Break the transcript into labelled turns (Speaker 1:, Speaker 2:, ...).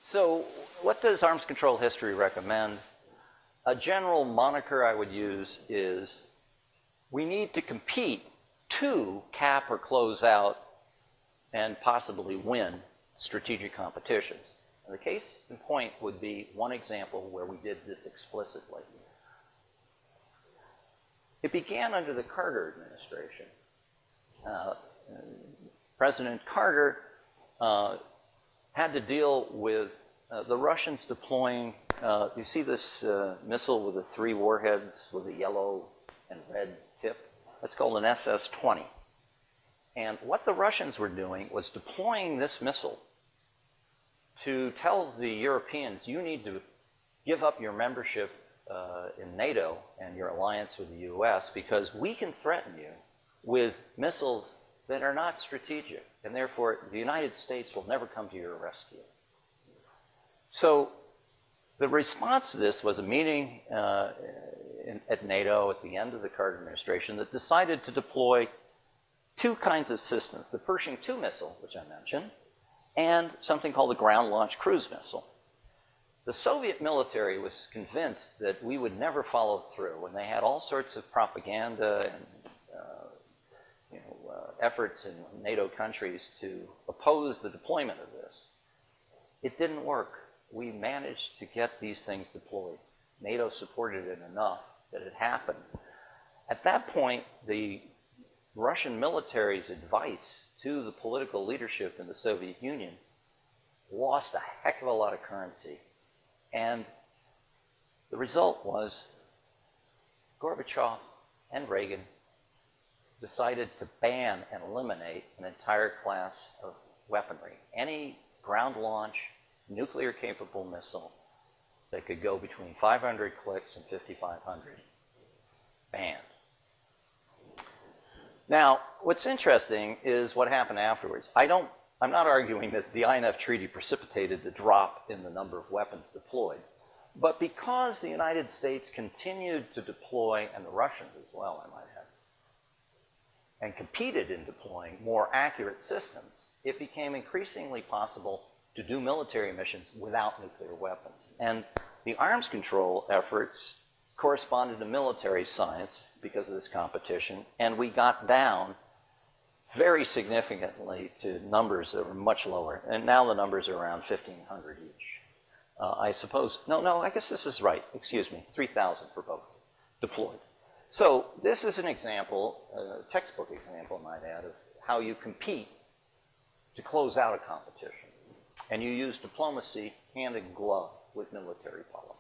Speaker 1: So what does arms control history recommend? A general moniker I would use is we need to compete to cap or close out and possibly win strategic competitions. And the case in point would be one example where we did this explicitly. It began under the Carter administration. President Carter had to deal with the Russians deploying, you see this missile with the 3 warheads with a yellow and red tip? That's called an SS-20. And what the Russians were doing was deploying this missile to tell the Europeans, you need to give up your membership in NATO and your alliance with the US because we can threaten you with missiles that are not strategic, and therefore the United States will never come to your rescue. So the response to this was a meeting at NATO at the end of the Carter administration that decided to deploy 2 kinds of systems, the Pershing II missile, which I mentioned, and something called the ground-launched cruise missile. The Soviet military was convinced that we would never follow through, and they had all sorts of propaganda and efforts in NATO countries to oppose the deployment of this. It didn't work. We managed to get these things deployed. NATO supported it enough that it happened. At that point, the Russian military's advice to the political leadership in the Soviet Union lost a heck of a lot of currency. And the result was Gorbachev and Reagan decided to ban and eliminate an entire class of weaponry. Any ground launch, nuclear capable missile that could go between 500 clicks and 5,500, banned. Now, what's interesting is what happened afterwards. I'm not arguing that the INF Treaty precipitated the drop in the number of weapons deployed, but because the United States continued to deploy, and the Russians as well, I might add, and competed in deploying more accurate systems, it became increasingly possible to do military missions without nuclear weapons. And the arms control efforts corresponded to military science because of this competition, and we got down very significantly to numbers that were much lower. And now the numbers are around 1,500 each. I suppose, no, I guess this is right, excuse me, 3,000 for both deployed. So this is an example, a textbook example, I might add, of how you compete to close out a competition. And you use diplomacy hand in glove with military policy.